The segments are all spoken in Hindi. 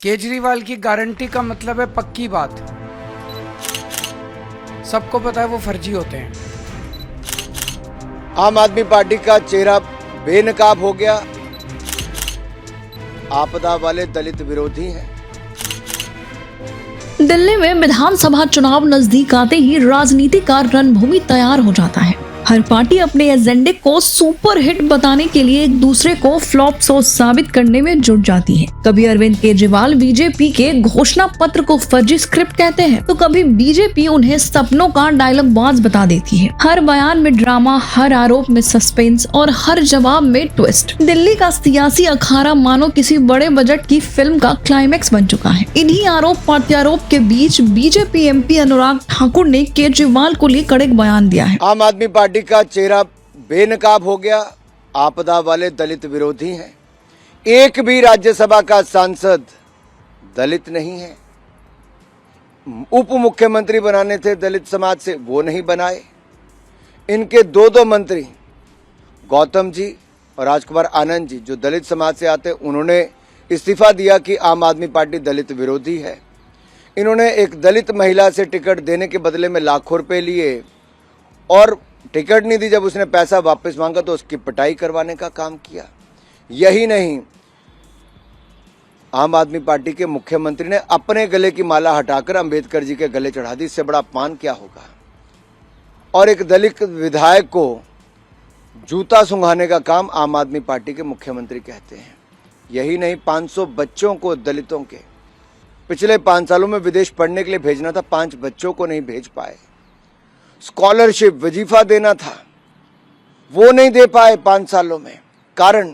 केजरीवाल की गारंटी का मतलब है पक्की बात। सबको पता है वो फर्जी होते हैं। आम आदमी पार्टी का चेहरा बेनकाब हो गया। आपदा वाले दलित विरोधी हैं। दिल्ली में विधानसभा चुनाव नजदीक आते ही राजनीति का रणभूमि तैयार हो जाता है। हर पार्टी अपने एजेंडे को सुपर हिट बताने के लिए एक दूसरे को फ्लॉप शो साबित करने में जुट जाती है। कभी अरविंद केजरीवाल बीजेपी के घोषणा पत्र को फर्जी स्क्रिप्ट कहते हैं, तो कभी बीजेपी उन्हें सपनों का डायलॉग बाज बता देती है। हर बयान में ड्रामा, हर आरोप में सस्पेंस और हर जवाब में ट्विस्ट। दिल्ली का सियासी अखाड़ा मानो किसी बड़े बजट की फिल्म का क्लाइमैक्स बन चुका है। इन्हीं आरोप प्रत्यारोप के बीच बीजेपी एमपी अनुराग ठाकुर ने केजरीवाल को लिए कड़क बयान दिया है। आम आदमी पार्टी का चेहरा बेनकाब हो गया। आपदा वाले दलित विरोधी हैं। एक भी राज्यसभा का सांसद दलित नहीं है। उप मुख्यमंत्री बनाने थे दलित समाज से, वो नहीं बनाए। इनके दो मंत्री गौतम जी और राजकुमार आनंद जी जो दलित समाज से आते, उन्होंने इस्तीफा दिया कि आम आदमी पार्टी दलित विरोधी है। इन्होंने एक दलित महिला से टिकट देने के बदले में लाखों रुपए लिए और टिकट नहीं दी। जब उसने पैसा वापस मांगा तो उसकी पिटाई करवाने का काम किया। यही नहीं, आम आदमी पार्टी के मुख्यमंत्री ने अपने गले की माला हटाकर अंबेडकर जी के गले चढ़ा दी। इससे बड़ा अपमान क्या होगा। और एक दलित विधायक को जूता सुंघाने का काम आम आदमी पार्टी के मुख्यमंत्री कहते हैं। यही नहीं, 500 बच्चों को दलितों के पिछले 5 सालों में विदेश पढ़ने के लिए भेजना था, 5 बच्चों को नहीं भेज पाए। स्कॉलरशिप वजीफा देना था, वो नहीं दे पाए 5 सालों में। कारण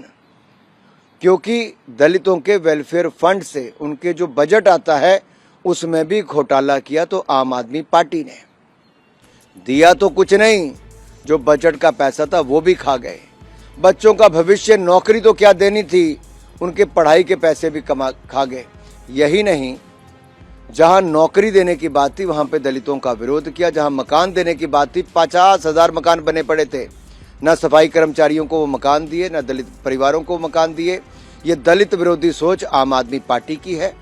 क्योंकि दलितों के वेलफेयर फंड से उनके जो बजट आता है उसमें भी घोटाला किया। तो आम आदमी पार्टी ने दिया तो कुछ नहीं, जो बजट का पैसा था वो भी खा गए। बच्चों का भविष्य, नौकरी तो क्या देनी थी, उनके पढ़ाई के पैसे भी खा गए। यही नहीं, जहां नौकरी देने की बात थी वहां पे दलितों का विरोध किया। जहां मकान देने की बात थी, 50,000 मकान बने पड़े थे। न सफाई कर्मचारियों को वो मकान दिए, न दलित परिवारों को मकान दिए। ये दलित विरोधी सोच आम आदमी पार्टी की है।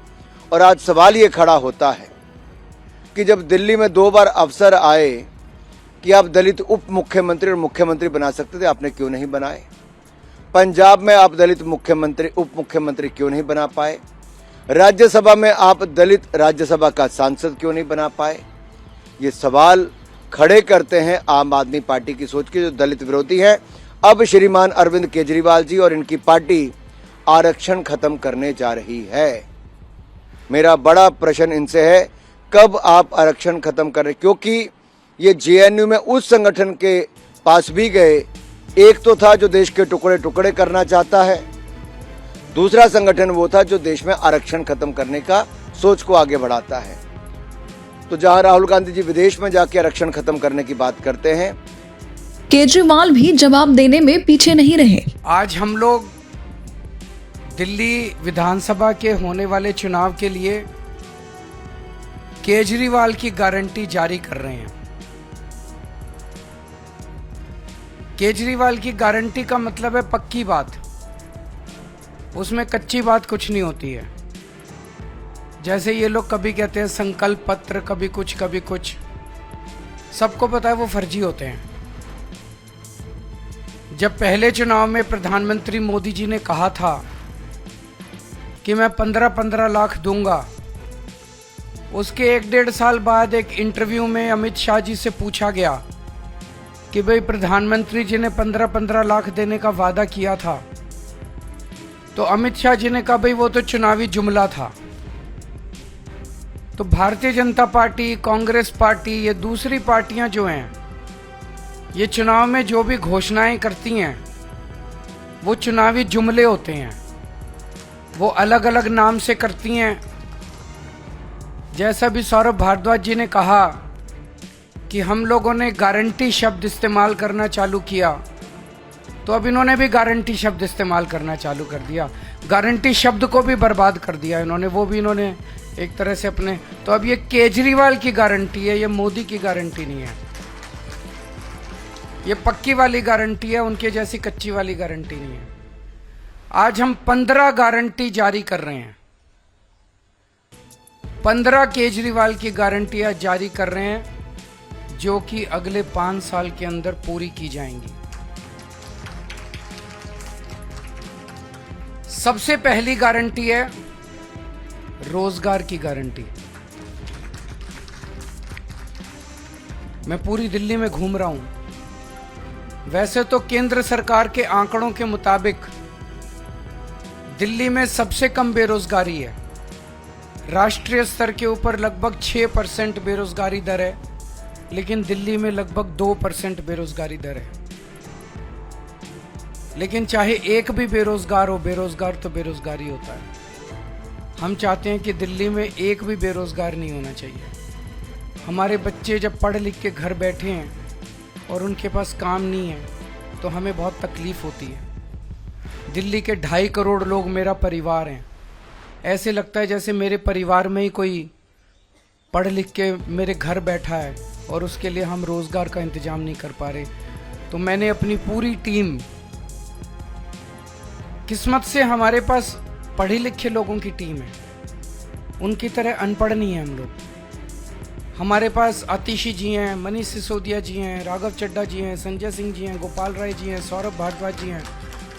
और आज सवाल ये खड़ा होता है कि जब दिल्ली में 2 बार अवसर आए कि आप दलित उप मुख्यमंत्री और मुख्यमंत्री बना सकते थे, आपने क्यों नहीं बनाए? पंजाब में आप दलित मुख्यमंत्री उप मुख्यमंत्री क्यों नहीं बना पाए? राज्यसभा में आप दलित राज्यसभा का सांसद क्यों नहीं बना पाए? ये सवाल खड़े करते हैं आम आदमी पार्टी की सोच के जो दलित विरोधी है। अब श्रीमान अरविंद केजरीवाल जी और इनकी पार्टी आरक्षण खत्म करने जा रही है। मेरा बड़ा प्रश्न इनसे है, कब आप आरक्षण खत्म कर रहे? क्योंकि ये जेएनयू में उस संगठन के पास भी गए। एक तो था जो देश के टुकड़े टुकड़े करना चाहता है, दूसरा संगठन वो था जो देश में आरक्षण खत्म करने का सोच को आगे बढ़ाता है। तो जहां राहुल गांधी जी विदेश में जाके आरक्षण खत्म करने की बात करते हैं, केजरीवाल भी जवाब देने में पीछे नहीं रहे। आज हम लोग दिल्ली विधानसभा के होने वाले चुनाव के लिए केजरीवाल की गारंटी जारी कर रहे हैं। केजरीवाल की गारंटी का मतलब है पक्की बात। उसमें कच्ची बात कुछ नहीं होती है। जैसे ये लोग कभी कहते हैं संकल्प पत्र, कभी कुछ कभी कुछ। सबको पता है वो फर्जी होते हैं। जब पहले चुनाव में प्रधानमंत्री मोदी जी ने कहा था कि मैं 15-15 लाख दूंगा, उसके 1-1.5 साल बाद एक इंटरव्यू में अमित शाह जी से पूछा गया कि भाई प्रधानमंत्री जी ने 15-15 लाख देने का वादा किया था, तो अमित शाह जी ने कहा भाई वो तो चुनावी जुमला था। तो भारतीय जनता पार्टी, कांग्रेस पार्टी, ये दूसरी पार्टियां जो हैं, ये चुनाव में जो भी घोषणाएं करती हैं वो चुनावी जुमले होते हैं। वो अलग अलग नाम से करती हैं। जैसा भी सौरभ भारद्वाज जी ने कहा कि हम लोगों ने गारंटी शब्द इस्तेमाल करना चालू किया, तो अब इन्होंने भी गारंटी शब्द इस्तेमाल करना चालू कर दिया। गारंटी शब्द को भी बर्बाद कर दिया इन्होंने, वो भी इन्होंने एक तरह से अपने। तो अब ये केजरीवाल की गारंटी है, ये मोदी की गारंटी नहीं है। ये पक्की वाली गारंटी है, उनके जैसी कच्ची वाली गारंटी नहीं है। आज हम 15 गारंटी जारी कर रहे हैं। 15 केजरीवाल की गारंटियां जारी कर रहे हैं जो कि अगले 5 साल के अंदर पूरी की जाएंगी। सबसे पहली गारंटी है रोजगार की गारंटी। मैं पूरी दिल्ली में घूम रहा हूं। वैसे तो केंद्र सरकार के आंकड़ों के मुताबिक दिल्ली में सबसे कम बेरोजगारी है। राष्ट्रीय स्तर के ऊपर लगभग 6% बेरोजगारी दर है, लेकिन दिल्ली में लगभग 2% बेरोजगारी दर है। लेकिन चाहे एक भी बेरोजगार हो, बेरोजगार तो बेरोजगारी होता है। हम चाहते हैं कि दिल्ली में एक भी बेरोजगार नहीं होना चाहिए। हमारे बच्चे जब पढ़ लिख के घर बैठे हैं और उनके पास काम नहीं है तो हमें बहुत तकलीफ होती है। दिल्ली के 2.5 करोड़ लोग मेरा परिवार हैं। ऐसे लगता है जैसे मेरे परिवार में ही कोई पढ़ लिख के मेरे घर बैठा है और उसके लिए हम रोजगार का इंतजाम नहीं कर पा रहे। तो मैंने अपनी पूरी टीम, किस्मत से हमारे पास पढ़े लिखे लोगों की टीम है, उनकी तरह अनपढ़ नहीं है हम लोग। हमारे पास आतिशी जी हैं, मनीष सिसोदिया जी हैं, राघव चड्ढा जी हैं, संजय सिंह जी हैं, गोपाल राय जी हैं, सौरभ भारद्वाज जी हैं,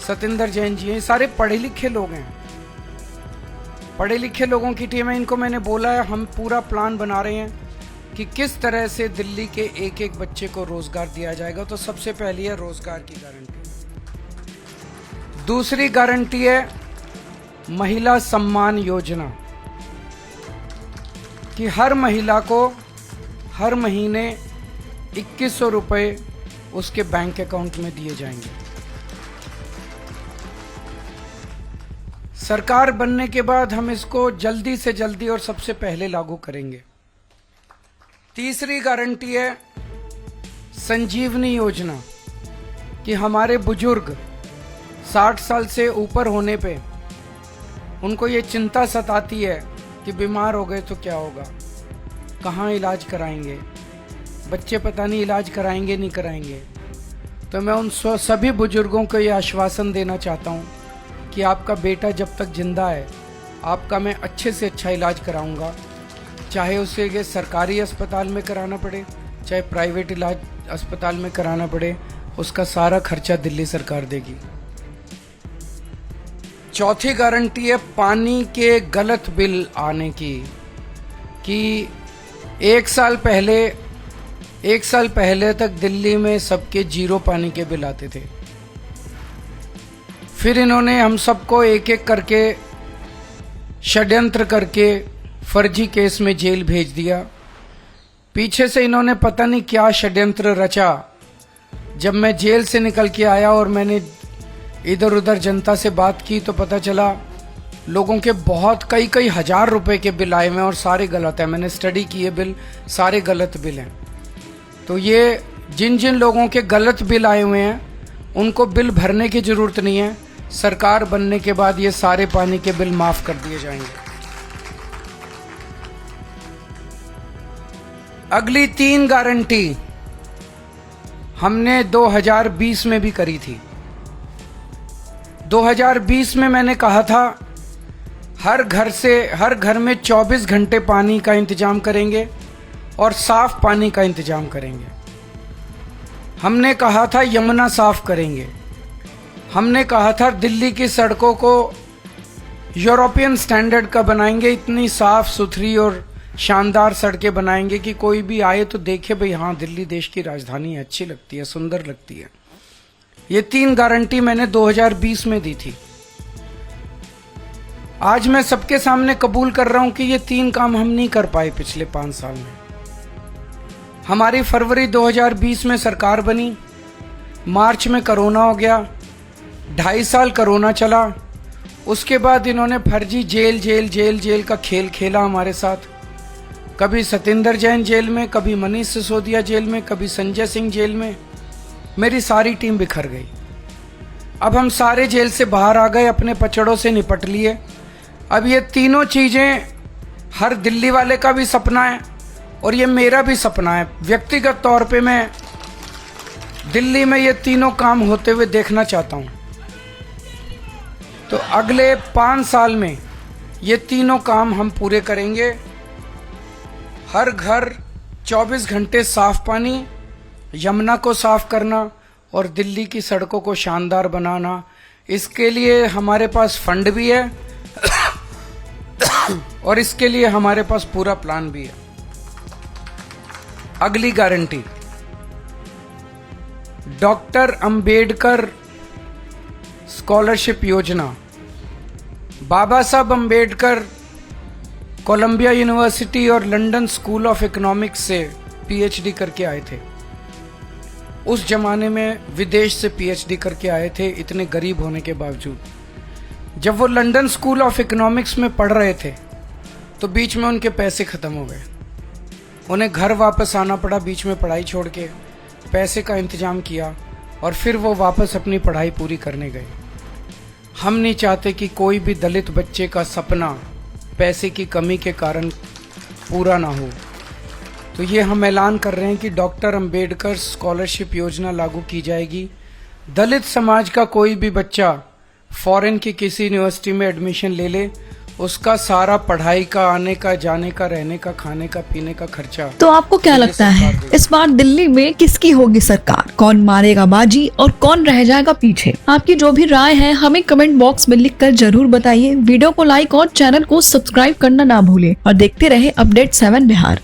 सतेंद्र जैन जी हैं। सारे पढ़े लिखे लोग हैं, पढ़े लिखे लोगों की टीम है। इनको मैंने बोला है हम पूरा प्लान बना रहे हैं कि किस तरह से दिल्ली के एक एक बच्चे को रोजगार दिया जाएगा। तो सबसे पहली है रोजगार की गारंटी। दूसरी गारंटी है महिला सम्मान योजना, कि हर महिला को हर महीने 2100 रुपए उसके बैंक अकाउंट में दिए जाएंगे। सरकार बनने के बाद हम इसको जल्दी से जल्दी और सबसे पहले लागू करेंगे। तीसरी गारंटी है संजीवनी योजना, कि हमारे बुजुर्ग 60 साल से ऊपर होने पे उनको ये चिंता सताती है कि बीमार हो गए तो क्या होगा, कहाँ इलाज कराएंगे, बच्चे पता नहीं इलाज कराएंगे नहीं कराएंगे। तो मैं उन सभी बुजुर्गों को ये आश्वासन देना चाहता हूँ कि आपका बेटा जब तक जिंदा है आपका मैं अच्छे से अच्छा इलाज कराऊंगा, चाहे उसे ये सरकारी अस्पताल में कराना पड़े चाहे प्राइवेट इलाज अस्पताल में कराना पड़े, उसका सारा खर्चा दिल्ली सरकार देगी। चौथी गारंटी है पानी के गलत बिल आने की, कि एक साल पहले तक दिल्ली में सबके 0 पानी के बिल आते थे। फिर इन्होंने हम सबको एक एक करके षड्यंत्र करके फर्जी केस में जेल भेज दिया। पीछे से इन्होंने पता नहीं क्या षड्यंत्र रचा। जब मैं जेल से निकल के आया और मैंने इधर उधर जनता से बात की तो पता चला लोगों के बहुत कई हजार रुपए के बिल आए हुए हैं और सारे गलत हैं। मैंने स्टडी किए बिल, सारे गलत बिल हैं। तो ये जिन जिन लोगों के गलत बिल आए हुए हैं उनको बिल भरने की जरूरत नहीं है। सरकार बनने के बाद ये सारे पानी के बिल माफ कर दिए जाएंगे। अगली 3 गारंटी हमने 2020 में भी करी थी। 2020 में मैंने कहा था हर घर में 24 घंटे पानी का इंतजाम करेंगे और साफ पानी का इंतजाम करेंगे। हमने कहा था यमुना साफ करेंगे। हमने कहा था दिल्ली की सड़कों को यूरोपियन स्टैंडर्ड का बनाएंगे, इतनी साफ सुथरी और शानदार सड़कें बनाएंगे कि कोई भी आए तो देखे भाई हाँ दिल्ली देश की राजधानी है, अच्छी लगती है, सुंदर लगती है। ये 3 गारंटी मैंने 2020 में दी थी। आज मैं सबके सामने कबूल कर रहा हूं कि ये 3 काम हम नहीं कर पाए पिछले 5 साल में। हमारी फरवरी 2020 में सरकार बनी, मार्च में कोरोना हो गया, 2.5 साल कोरोना चला। उसके बाद इन्होंने फर्जी जेल का खेल खेला हमारे साथ। कभी सतेंद्र जैन जेल में, कभी मनीष सिसोदिया जेल में, कभी संजय सिंह जेल में। मेरी सारी टीम बिखर गई। अब हम सारे जेल से बाहर आ गए, अपने पचड़ों से निपट लिए। अब ये तीनों चीजें हर दिल्ली वाले का भी सपना है और ये मेरा भी सपना है। व्यक्तिगत तौर पे मैं दिल्ली में ये तीनों काम होते हुए देखना चाहता हूं। तो अगले 5 साल में ये तीनों काम हम पूरे करेंगे हर घर 24 घंटे साफ पानी, यमुना को साफ करना और दिल्ली की सड़कों को शानदार बनाना, इसके लिए हमारे पास फंड भी है और इसके लिए हमारे पास पूरा प्लान भी है। अगली गारंटी, डॉक्टर अंबेडकर स्कॉलरशिप योजना। बाबा साहब अंबेडकर कोलंबिया यूनिवर्सिटी और लंदन स्कूल ऑफ इकोनॉमिक्स से पीएचडी करके आए थे। उस जमाने में विदेश से पीएचडी करके आए थे, इतने गरीब होने के बावजूद। जब वो लंदन स्कूल ऑफ इकोनॉमिक्स में पढ़ रहे थे तो बीच में उनके पैसे ख़त्म हो गए। उन्हें घर वापस आना पड़ा, बीच में पढ़ाई छोड़ के पैसे का इंतजाम किया और फिर वो वापस अपनी पढ़ाई पूरी करने गए। हम नहीं चाहते कि कोई भी दलित बच्चे का सपना पैसे की कमी के कारण पूरा ना हो। तो ये हम ऐलान कर रहे हैं कि डॉक्टर अंबेडकर स्कॉलरशिप योजना लागू की जाएगी। दलित समाज का कोई भी बच्चा फॉरेन की किसी यूनिवर्सिटी में एडमिशन ले ले, उसका सारा पढ़ाई का, आने का, जाने का, रहने का, खाने का, पीने का खर्चा। तो आपको क्या लगता है इस बार दिल्ली में किसकी होगी सरकार? कौन मारेगा बाजी और कौन रह जाएगा पीछे? आपकी जो भी राय है हमें कमेंट बॉक्स में लिखकर जरूर बताइए। वीडियो को लाइक और चैनल को सब्सक्राइब करना ना भूलें और देखते रहे अपडेट 7 बिहार।